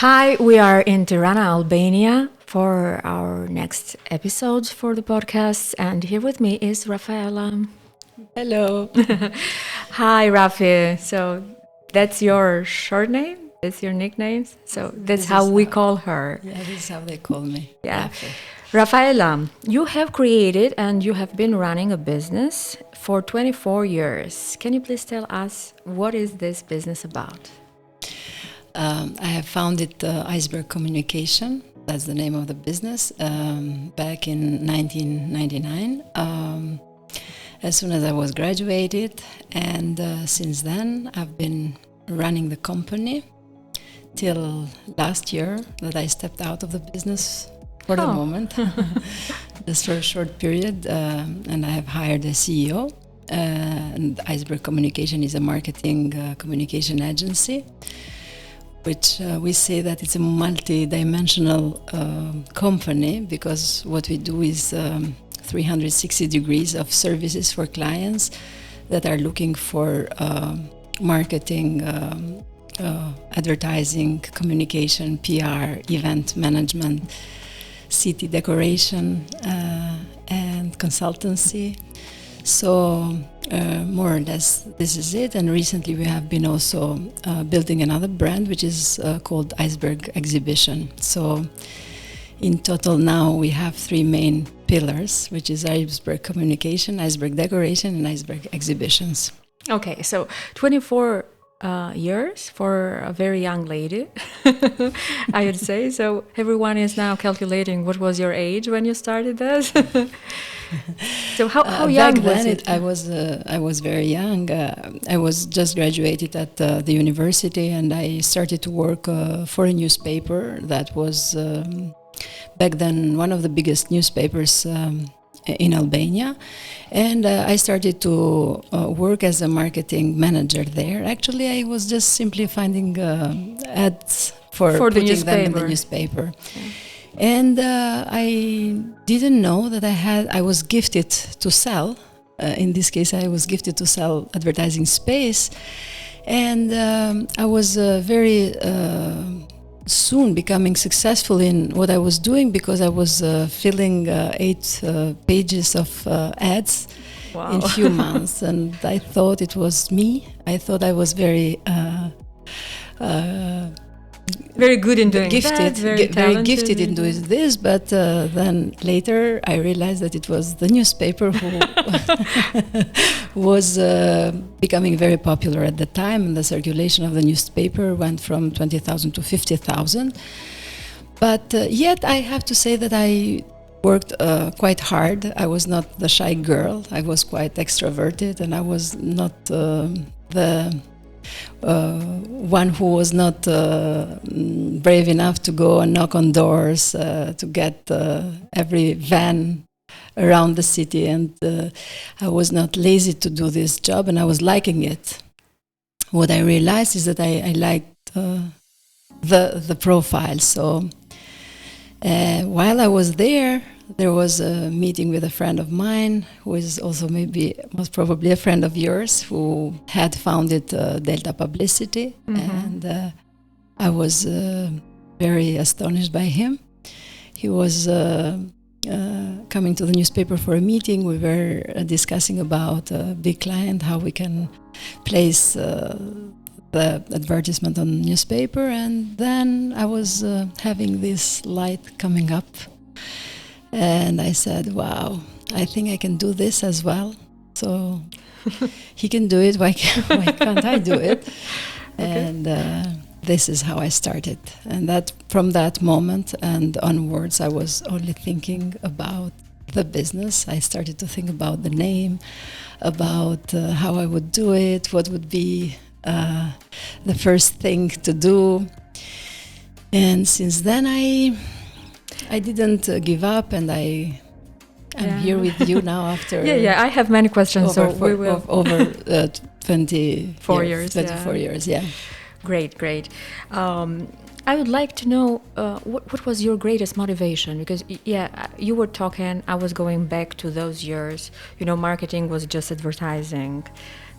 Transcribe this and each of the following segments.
Hi, we are in Tirana, Albania for our next episode for the podcast. And here with me is Rafaela. Hello. Hi, Rafi. So that's your short name? That's your nickname? So that's how we call her. Yeah, this is how they call me. Yeah. Rafi. Rafaela, you have created and you have been running a business for 24 years. Can you please tell us what is this business about? I have founded Iceberg Communication. That's the name of the business. Back in 1999, as soon as I was graduated, and since then I've been running the company till last year that I stepped out of the business for the moment, just for a short period, and I have hired a CEO. And Iceberg Communication is a marketing communication agency, which we say that it's a multi-dimensional company, because what we do is 360 degrees of services for clients that are looking for marketing, advertising, communication, PR, event management, city decoration, and consultancy. So more or less this is it. And recently we have been also building another brand, which is called Iceberg Exhibition. So in total now we have three main pillars, which is Iceberg Communication, Iceberg Decoration, and Iceberg Exhibitions. Okay, so 24 years for a very young lady, I would say. So everyone is now calculating what was your age when you started this. So how young back was then it? I was very young. I was just graduated at the university, and I started to work for a newspaper that was back then one of the biggest newspapers in Albania, and I started to work as a marketing manager there. Actually, I was just simply finding ads for putting them in the newspaper. Okay. And I didn't know that I was gifted to sell. In this case, I was gifted to sell advertising space, and I was very soon becoming successful in what I was doing, because I was filling 8 pages of ads in a few months, and I thought it was me. I thought I was very good in doing that, very gifted in doing this, but then later I realized that it was the newspaper who was becoming very popular at the time, and the circulation of the newspaper went from 20,000 to 50,000. But yet I have to say that I worked quite hard. I was not the shy girl. I was quite extroverted, and I was not the one who was not brave enough to go and knock on doors to get every van around the city, and I was not lazy to do this job, and I was liking it. What I realized is that I liked the profile. So while I was there was a meeting with a friend of mine, who is also most probably a friend of yours, who had founded Delta Publicity, and I was very astonished by him. He was coming to the newspaper for a meeting. We were discussing about a big client, how we can place the advertisement on the newspaper, and then I was having this light coming up. And I said, wow, I think I can do this as well. So he can do it, why can't I do it? Okay. And this is how I started. And that from that moment and onwards, I was only thinking about the business. I started to think about the name, about how I would do it, what would be the first thing to do. And since then I didn't give up, and I'm here with you now after I have many questions, over 24 years. 24 years, yeah. Great. I would like to know what was your greatest motivation, because you were talking, I was going back to those years, marketing was just advertising.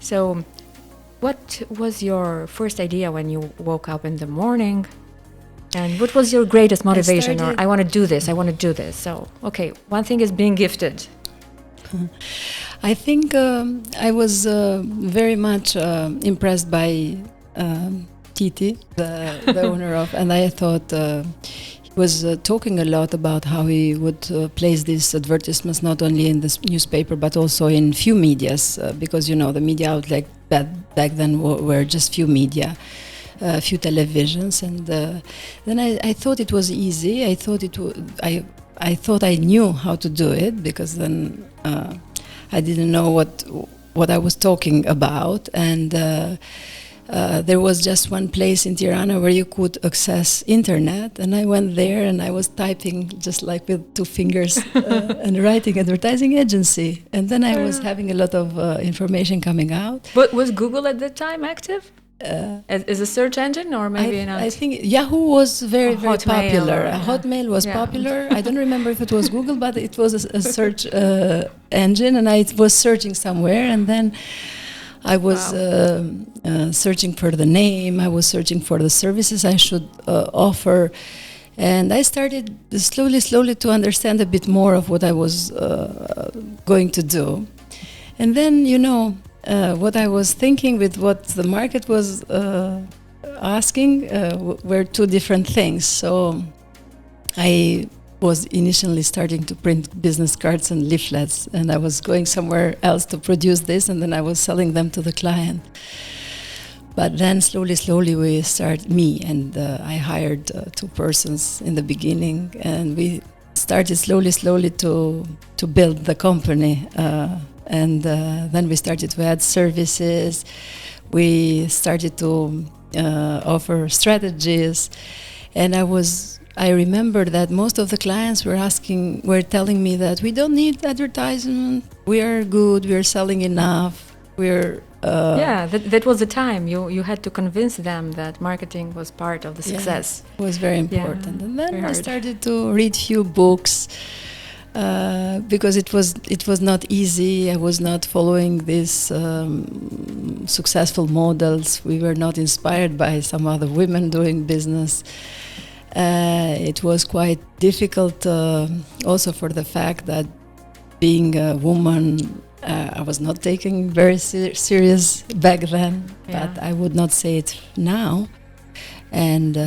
So what was your first idea when you woke up in the morning And what was your greatest motivation? Or I want to do this, I want to do this. So, okay, one thing is being gifted. I think I was very much impressed by Titi, the owner of, and I thought he was talking a lot about how he would place these advertisements not only in this newspaper but also in few medias, because the media outlet back then were just few media. Few televisions, and then I thought it was easy. I thought I thought I knew how to do it, because then I didn't know what I was talking about, and there was just one place in Tirana where you could access internet, and I went there and I was typing just like with two fingers and writing advertising agency, and then I was having a lot of information coming out. But was Google at that time active? As a search engine, or maybe not? I think Yahoo was very popular. Hotmail was Yeah. popular. I don't remember if it was Google, but it was a search engine, and I was searching somewhere, and then I was searching for the name. I was searching for the services I should offer, and I started slowly to understand a bit more of what I was going to do, and then what I was thinking with what the market was asking were two different things. So I was initially starting to print business cards and leaflets, and I was going somewhere else to produce this, and then I was selling them to the client. But then slowly I hired two persons in the beginning, and we started slowly to build the company. And then we started to add services. We started to offer strategies, and I remember that most of the clients were telling me that we don't need advertisement. We are good. We are selling enough. That was the time you had to convince them that marketing was part of the success. It was very important. And then I started to read few books. Because it was not easy. I was not following these successful models. We were not inspired by some other women doing business. It was quite difficult also for the fact that being a woman, I was not taking very serious back then, but I would not say it now. And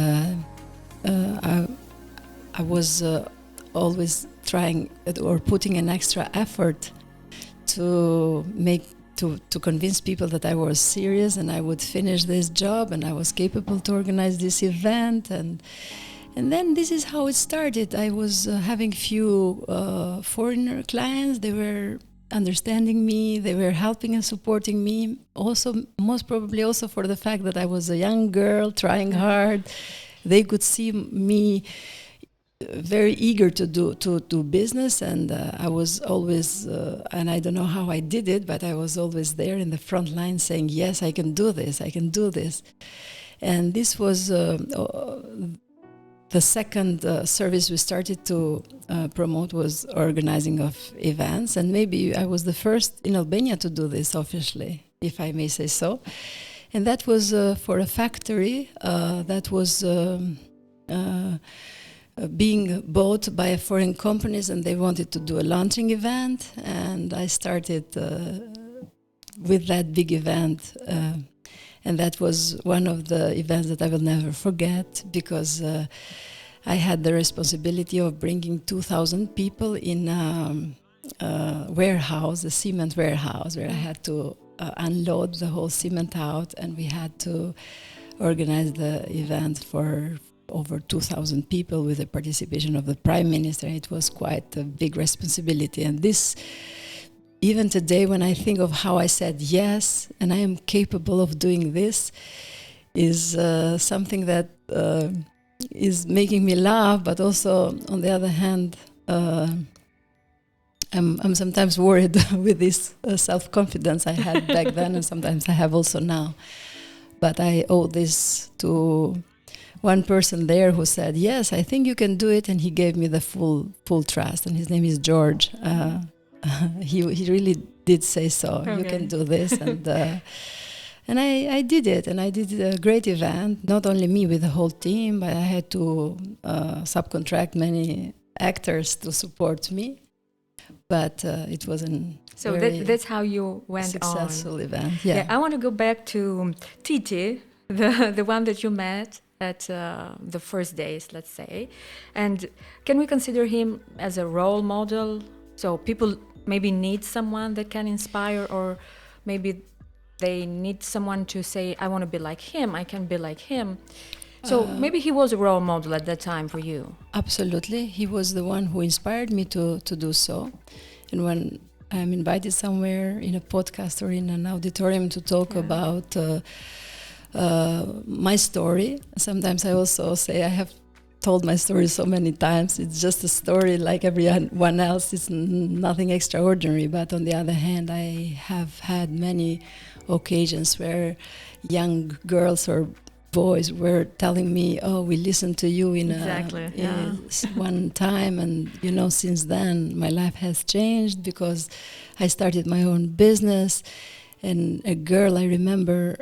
I was always trying or putting an extra effort to convince people that I was serious and I would finish this job and I was capable to organize this event, and then this is how it started. I was having few foreigner clients. They were understanding me, they were helping and supporting me, also most probably also for the fact that I was a young girl trying hard. They could see me very eager to do business, and I was always, and I don't know how I did it, but I was always there in the front line saying, yes, I can do this, I can do this. And this was the second service we started to promote was organizing of events, and maybe I was the first in Albania to do this officially, if I may say so. And that was for a factory that was being bought by foreign companies, and they wanted to do a launching event, and I started with that big event, and that was one of the events that I will never forget, because I had the responsibility of bringing 2,000 people in a warehouse, a cement warehouse, where I had to unload the whole cement out, and we had to organize the event for over 2,000 people with the participation of the Prime Minister. It was quite a big responsibility. And this, even today, when I think of how I said yes, and I am capable of doing this, is something that is making me laugh, but also, on the other hand, I'm sometimes worried with this self-confidence I had back then, and sometimes I have also now. But I owe this to one person there who said, yes, I think you can do it, and he gave me the full trust, and his name is George. He really did say so. Okay. You can do this, And I did it, and I did a great event, not only me with the whole team, but I had to subcontract many actors to support me. But it was an So that's how you went successful on. Event. Yeah. I want to go back to Titi, the one that you met at the first days, let's say. And can we consider him as a role model? So people maybe need someone that can inspire, or maybe they need someone to say, I want to be like him, I can be like him. So maybe he was a role model at that time for you. Absolutely. He was the one who inspired me to do so. And when I'm invited somewhere in a podcast or in an auditorium to talk about my story, sometimes I also say I have told my story so many times. It's just a story like everyone else. It's nothing extraordinary. But on the other hand, I have had many occasions where young girls or boys were telling me, "Oh, we listened to you in one time, and since then my life has changed because I started my own business." And a girl I remember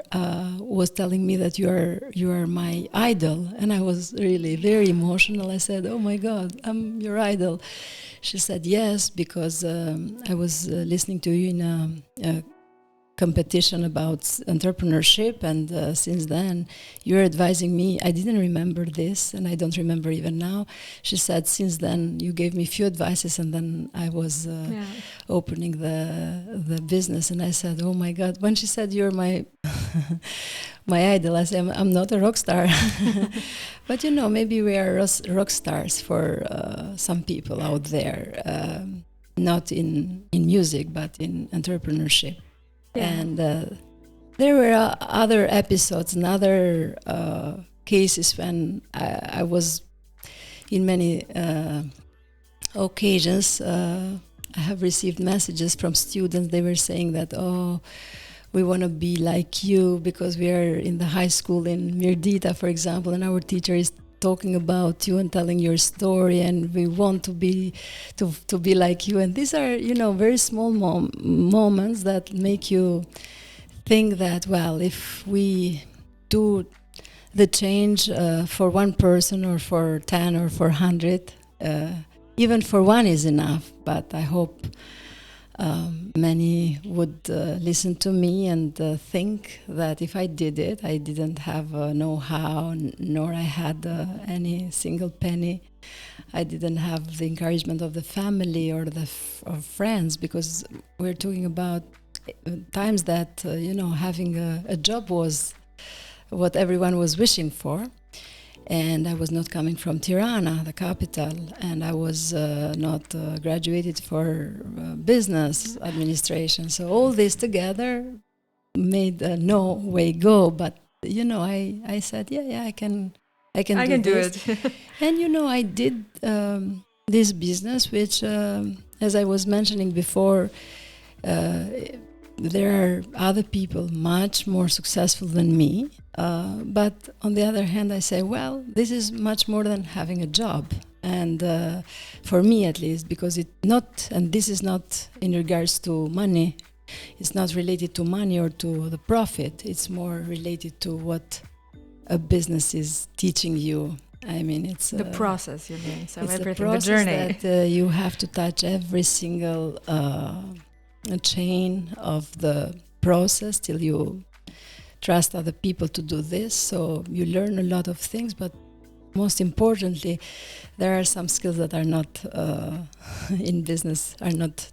was telling me that you are my idol, and I was really very emotional. I said, "Oh my God, I'm your idol." She said, "Yes, because I was listening to you in a competition about entrepreneurship, and since then you're advising me." I didn't remember this, and I don't remember even now. She said, "Since then you gave me few advices, and then I was opening the business." And I said, "Oh my God." When she said, "You're my my idol," I said, I'm not a rock star. But maybe we are rock stars for some people out there, not in music but in entrepreneurship. And there were other episodes and other cases when I was in many occasions. I have received messages from students. They were saying that, "Oh, we want to be like you," because we are in the high school in Mirdita, for example, and our teacher is talking about you and telling your story, and we want to be like you. And these are very small moments that make you think that, well, if we do the change for one person or for 10 or for 100, even for one is enough. But I hope many would listen to me and think that if I did it, I didn't have know-how, nor I had any single penny. I didn't have the encouragement of the family or of friends, because we're talking about times that having a job was what everyone was wishing for. And I was not coming from Tirana, the capital, and I was not graduated for business administration. So all this together made no way go. But I said, I can do it. And I did this business, which, as I was mentioning before, there are other people much more successful than me. But on the other hand, I say, well, this is much more than having a job. And for me, at least, because this is not in regards to money. It's not related to money or to the profit. It's more related to what a business is teaching you. I mean, it's the process, you mean? So it's everything, the journey. That you have to touch every single chain of the process till you trust other people to do this. So you learn a lot of things, but most importantly, there are some skills that are not in business, are not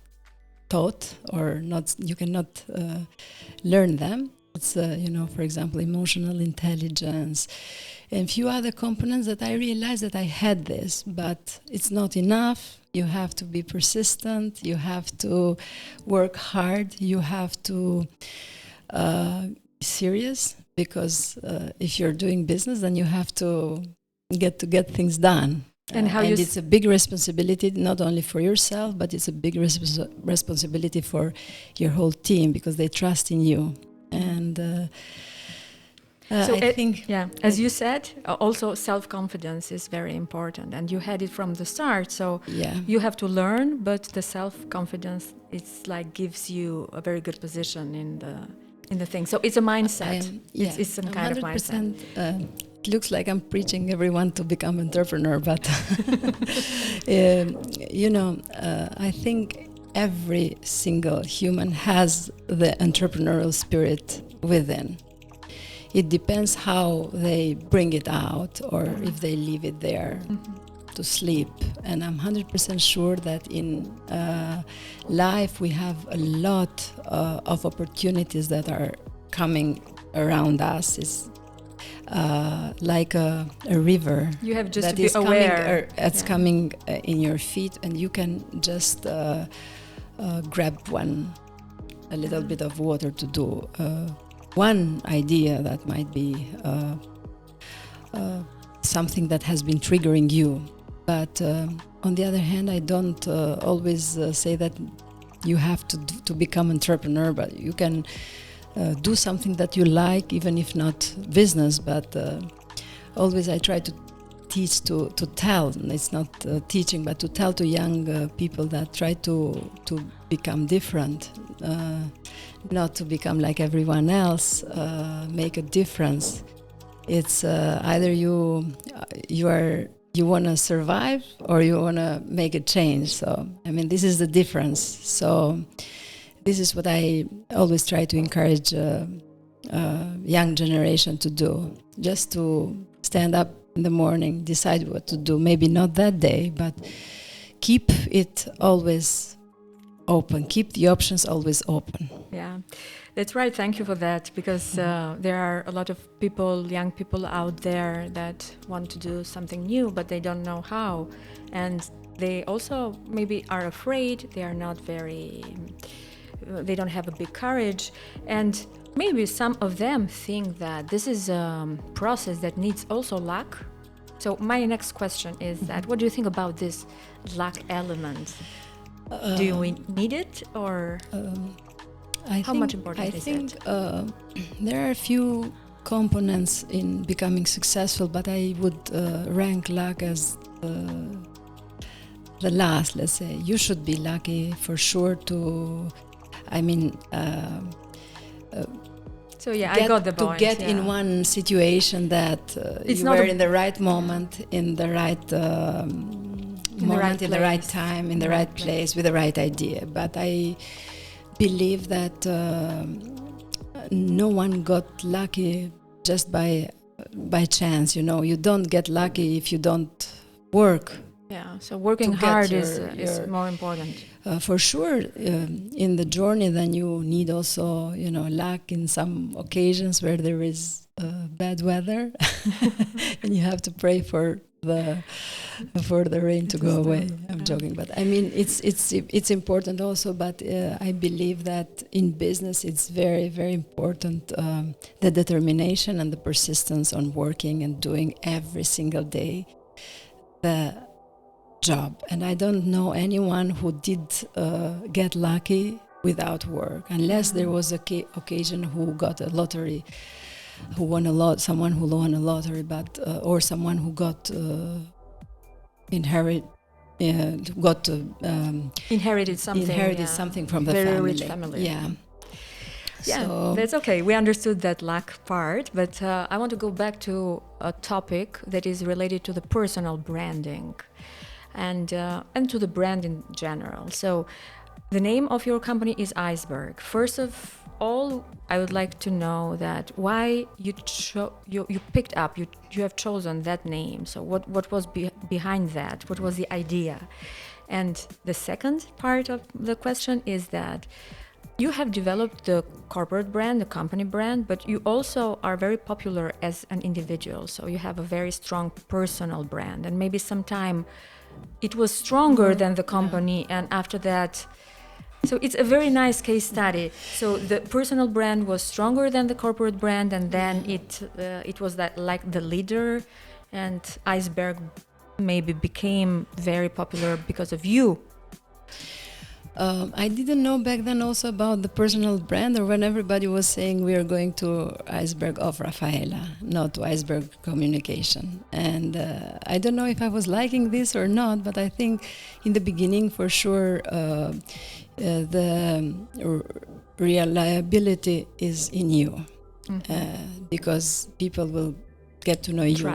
taught, or not. You cannot learn them. It's for example, emotional intelligence and few other components that I realized that I had this, but it's not enough. You have to be persistent. You have to work hard. You have to be serious, because if you're doing business, then you have to get things done. And it's a big responsibility, not only for yourself, but it's a big responsibility for your whole team, because they trust in you. And so I think, as you said, also self-confidence is very important, and you had it from the start. So you have to learn, but the self-confidence, it's like gives you a very good position in the in the thing. So it's a mindset. It's some kind of 100%. mindset. It looks like I'm preaching everyone to become entrepreneur, but I think every single human has the entrepreneurial spirit within. It depends how they bring it out or if they leave it there to sleep. And I'm 100% sure that in life we have a lot of opportunities that are coming around us. It's like a river. You have just that to be is aware. It's coming in your feet, and you can just grab a little bit of water to do one idea that might be something that has been triggering you. But on the other hand, I don't always say that you have to become entrepreneur, but you can do something that you like, even if not business. But always I try to teach to tell. It's not teaching, but to tell to young people that try to become different, not to become like everyone else, make a difference. It's either you want to survive or you want to make a change. So I mean, this is the difference. So this is what I always try to encourage young generation to do, just to stand up in the morning, decide what to do. Maybe not that day, but keep it always open. Keep the options always open. Yeah, that's right. Thank you for that, because there are a lot of people, young people out there that want to do something new, but they don't know how. And they also maybe are afraid. They are not they don't have a big courage. And maybe some of them think that this is a process that needs also luck. So my next question is that, what do you think about this luck element? Do we need it, or how much important is it? I think there are a few components in becoming successful, but I would rank luck as the last, let's say. You should be lucky for sure I got the point. To get in one situation that you were in the right moment, in the right moment, in the right time, in the right place, with the right idea. But I believe that no one got lucky just by chance. You don't get lucky if you don't work. Yeah, so working hard is more important. For sure, in the journey, then you need also, luck in some occasions where there is bad weather, and you have to pray for the rain to go away. I'm joking, but I mean it's important also. But I believe that in business it's very, very important, the determination and the persistence on working and doing every single day the job. And I don't know anyone who did get lucky without work, unless there was a occasion who got a lottery, who won a lot, someone who won a lottery, but or someone who got inherited something from the very family. Rich family. Yeah. Yeah, so that's okay. We understood that luck part, but I want to go back to a topic that is related to the personal branding and to the brand in general. So the name of your company is Iceberg. First of all, I would like to know that why you picked up, you have chosen that name. So what was behind that? What was the idea? And the second part of the question is that you have developed the corporate brand, the company brand, but you also are very popular as an individual. So you have a very strong personal brand, and maybe sometime it was stronger than the company, and after that, so it's a very nice case study. So the personal brand was stronger than the corporate brand, and then it was that like the leader, and Iceberg maybe became very popular because of you. I didn't know back then also about the personal brand, or when everybody was saying we are going to Iceberg of Rafaela, not to Iceberg Communication. And I don't know if I was liking this or not, but I think in the beginning, for sure, the reliability is in you, because people will get to know you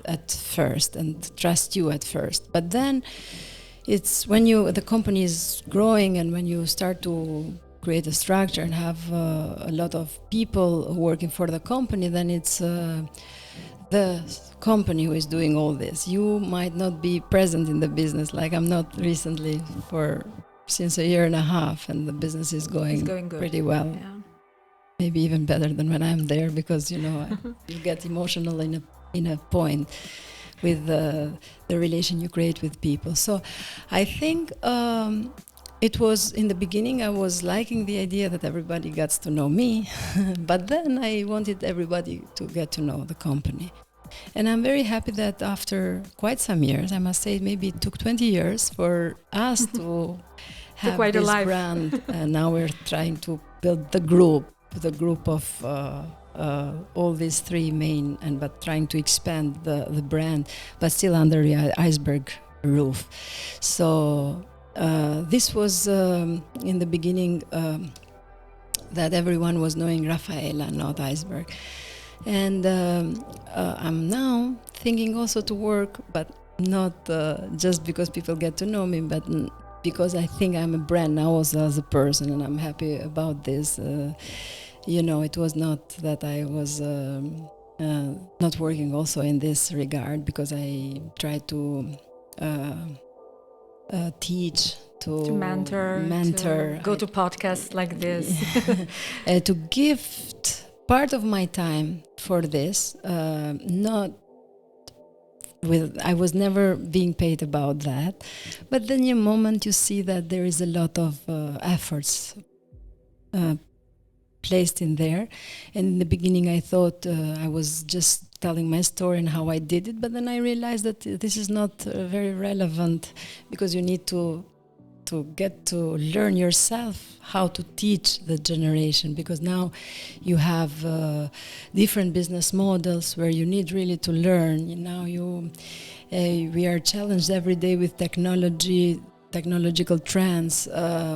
at first and trust you at first. But then it's when the company is growing and when you start to create a structure and have a lot of people working for the company, then it's the company who is doing all this. You might not be present in the business, like I'm not recently since a year and a half, and the business is going good. Pretty well. Yeah. Maybe even better than when I'm there, because you get emotional in a point with the relation you create with people. So I think it was, in the beginning, I was liking the idea that everybody gets to know me, but then I wanted everybody to get to know the company. And I'm very happy that after quite some years, I must say maybe it took 20 years for us to have this brand, and now we're trying to build the group of all these three main, but trying to expand the brand, but still under the Iceberg roof. So this was in the beginning that everyone was knowing Rafaela, not Iceberg. And I'm now thinking also to work, but not just because people get to know me, but because I think I'm a brand now also as a person, and I'm happy about this. It was not that I was not working also in this regard, because I try to teach, to mentor, to go to podcasts like this, to gift part of my time for this. I was never being paid about that, but then in a moment you see that there is a lot of efforts placed in there. And in the beginning I thought I was just telling my story and how I did it, but then I realized that this is not very relevant, because you need to get to learn yourself how to teach the generation, because now you have different business models where you need really to learn. We are challenged every day with technological trends,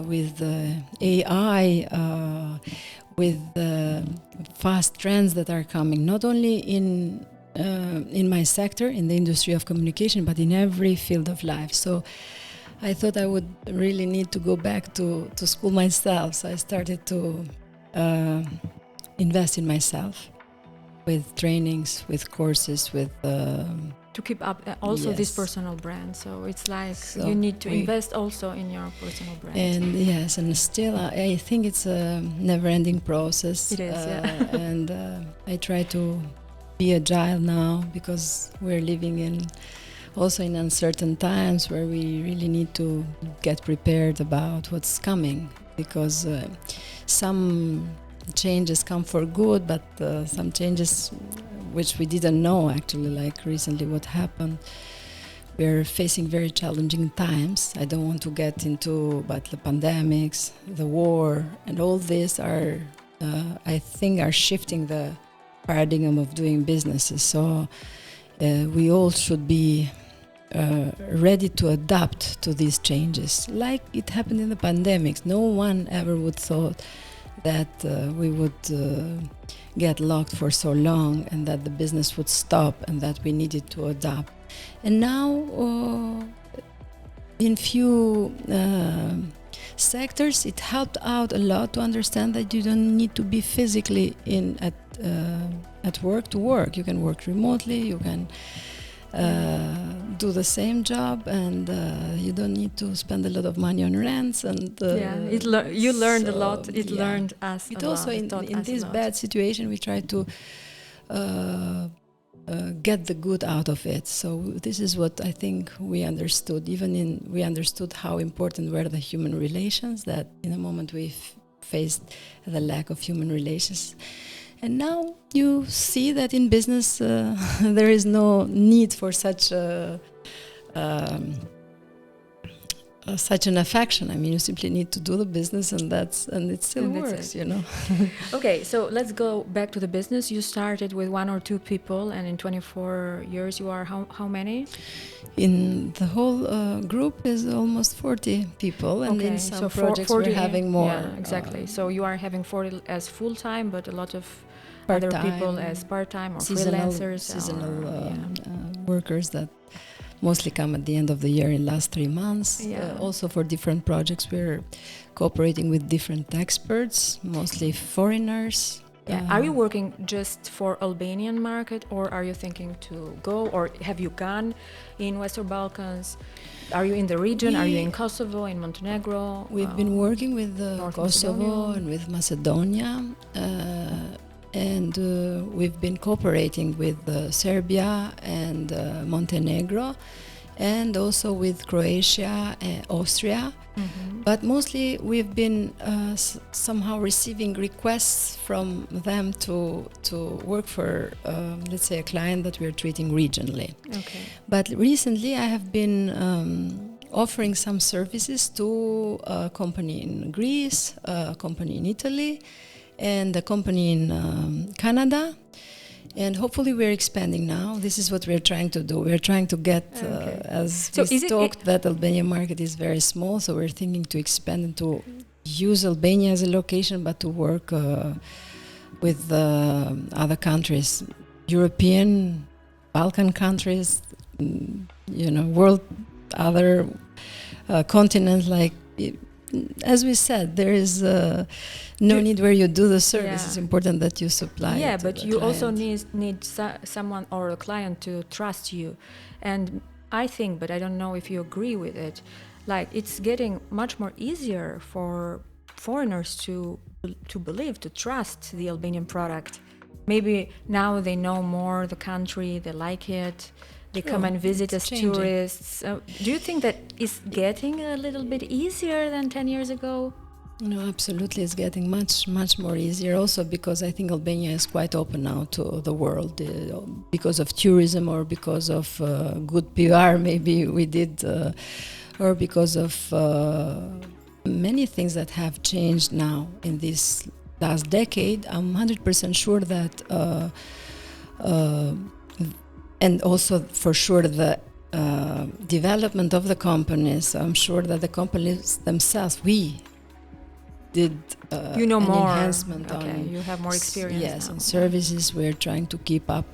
with AI, with fast trends that are coming, not only in my sector, in the industry of communication, but in every field of life. So I thought I would really need to go back to school myself. So I started to invest in myself with trainings, with courses, with... to keep up also this personal brand. So it's like you need to invest also in your personal brand. And yes, and still I think it's a never-ending process. It is, and I try to be agile now, because we're living in uncertain times where we really need to get prepared about what's coming, because some changes come for good, but some changes which we didn't know, actually, like recently what happened. We're facing very challenging times. I don't want to get into, but the pandemics, the war, and all this are, I think, are shifting the paradigm of doing businesses. So we all should be ready to adapt to these changes, like it happened in the pandemics. No one ever would thought that we would get locked for so long, and that the business would stop, and that we needed to adapt. And now in few sectors it helped out a lot to understand that you don't need to be physically at work to work. You can work remotely, you can do the same job, and you don't need to spend a lot of money on rents. And you learned a lot. It learned us it a also lot. In this bad situation we try to get the good out of it. So this is what I think we understood. We understood how important were the human relations, that in a moment we faced the lack of human relations. And now you see that in business there is no need for such such an affection. I mean, you simply need to do the business, and it still works, you know. Okay, so let's go back to the business. You started with 1 or 2 people, and in 24 years you are how many? In the whole group is almost 40 people, and in some projects 40, we're having more. Yeah, exactly. So you are having 40 as full-time, but a lot of part-time, other people as part-time or seasonal, freelancers. Seasonal workers that mostly come at the end of the year in last 3 months. Yeah. Also for different projects, we're cooperating with different experts, mostly foreigners. Yeah. Are you working just for Albanian market, or are you thinking to go, or have you gone in Western Balkans? Are you in the region? Are you in Kosovo, in Montenegro? We've been working with Kosovo and with Macedonia, and we've been cooperating with Serbia and Montenegro, and also with Croatia and Austria. Mm-hmm. But mostly we've been somehow receiving requests from them to work for, let's say, a client that we're treating regionally. Okay. But recently I have been offering some services to a company in Greece, a company in Italy, and a company in Canada. And hopefully we're expanding now. This is what we're trying to do. We're trying to get, as we talked, that Albanian market is very small, so we're thinking to expand and to use Albania as a location, but to work with other countries, European, Balkan countries, you know, world, other continents like. As we said, there is no need where you do the service. Yeah. It's important that you supply. Yeah, but you also need someone or a client to trust you. And I think, but I don't know if you agree with it, like it's getting much more easier for foreigners to believe, to trust the Albanian product. Maybe now they know more the country, they like it. They come and visit as tourists. Do you think that is getting a little bit easier than 10 years ago? No, absolutely. It's getting much more easier also because I think Albania is quite open now to the world because of tourism or because of good PR maybe we did or because of many things that have changed now in this last decade. I'm 100% sure that and also, for sure, the development of the companies. I'm sure that the companies themselves, we did an more enhancement on. You have more experience. Yes, now. on services. We're trying to keep up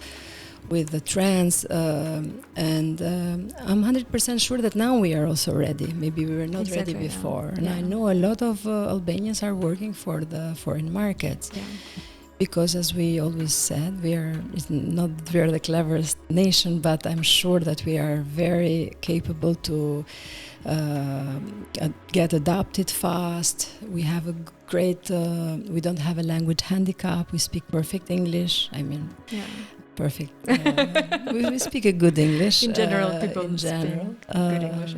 with the trends, and I'm 100% sure that now we are also ready. Maybe we were not ready before. And I know a lot of Albanians are working for the foreign markets. Yeah. Because, as we always said, it's not that we are the cleverest nation, but I'm sure that we are very capable to get adapted fast. We have a great, we don't have a language handicap. We speak perfect English. I mean, perfect. We speak a good English. In general, people speak good English,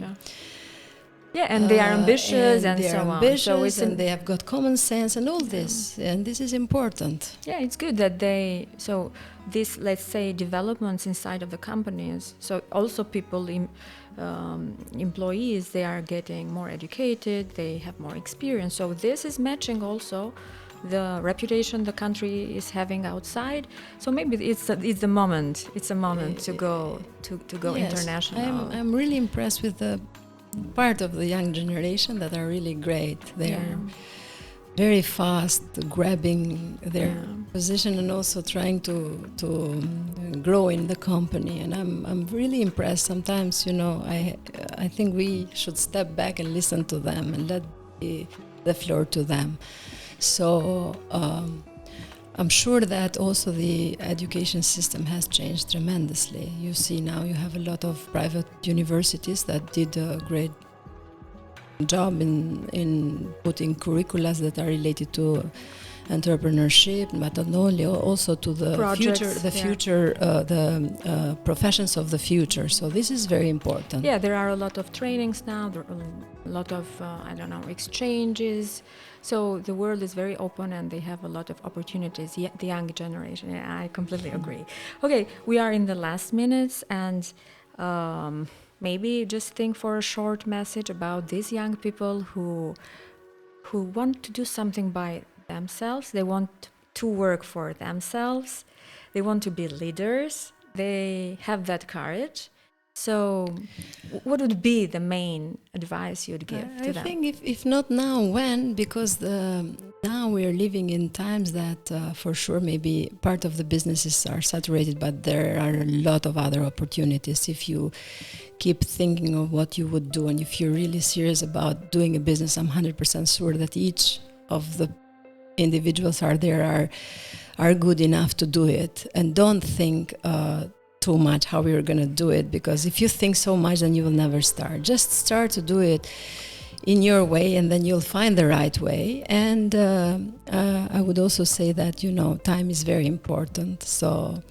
Yeah, and they are ambitious and so on. So they have got common sense and all this, and this is important. Yeah, it's good that this, let's say, developments inside of the companies. So also people, employees, they are getting more educated, they have more experience. So this is matching also the reputation the country is having outside. So maybe it's the moment. It's a moment to go international. I'm really impressed with the part of the young generation that are really great. They are very fast, grabbing their position and also trying to grow in the company. And I'm really impressed. Sometimes, you know, I think we should step back and listen to them and let the floor to them. So I'm sure that also the education system has changed tremendously. You see now you have a lot of private universities that did a great job in putting curricula that are related to entrepreneurship, but not only, also to the future, the professions of the future. So this is very important. Yeah, there are a lot of trainings now, there are a lot of, exchanges. So the world is very open and they have a lot of opportunities, the young generation. Yeah, I completely agree. Okay, we are in the last minutes and maybe just think for a short message about these young people who want to do something by themselves. They want to work for themselves. They want to be leaders. They have that courage. So what would be the main advice you'd give to them? I think if not now, when? Because now we are living in times that for sure maybe part of the businesses are saturated, but there are a lot of other opportunities if you keep thinking of what you would do, and if you're really serious about doing a business. I'm 100% sure that each of the individuals are good enough to do it. And don't think too much how you're going to do it, because if you think so much, then you will never start. Just start to do it in your way, and then you'll find the right way. And I would also say that, time is very important. So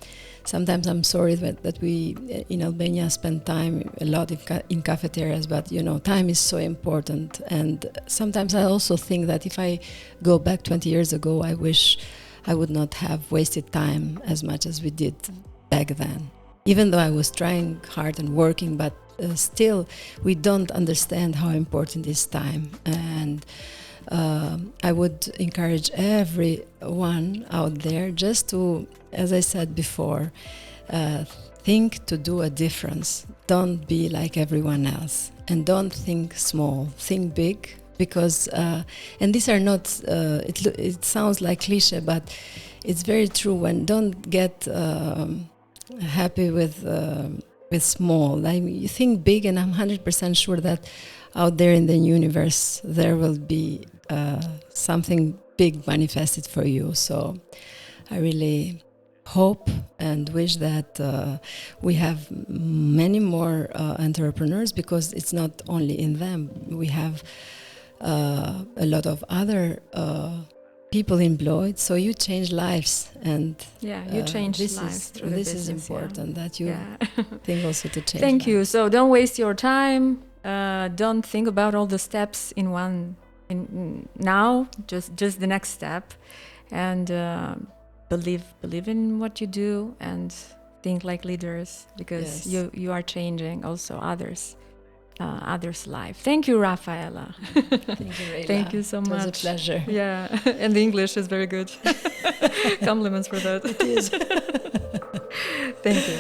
sometimes I'm sorry that we in Albania spend time a lot in cafeterias, but time is so important. And sometimes I also think that if I go back 20 years ago, I wish I would not have wasted time as much as we did back then. Even though I was trying hard and working, but still we don't understand how important is time. And I would encourage everyone out there just to, as I said before, think to do a difference. Don't be like everyone else, and don't think small, think big. Because and these are not it sounds like cliche, but it's very true. When don't get happy with small, you think big, and I'm 100% sure that out there in the universe there will be something big manifested for you. So I really hope and wish that we have many more entrepreneurs, because it's not only in them. We have a lot of other people employed, so you change lives, and you change lives through the business. This is important, that you think also to change. Thank lives. you. So don't waste your time. Don't think about all the steps now. Just the next step, and believe in what you do, and think like leaders, because you are changing also others' life. Thank you, Rafaela. Thank you, Raila. Thank you so much. It was a pleasure. Yeah, and the English is very good. Compliments for that. It is. Thank you.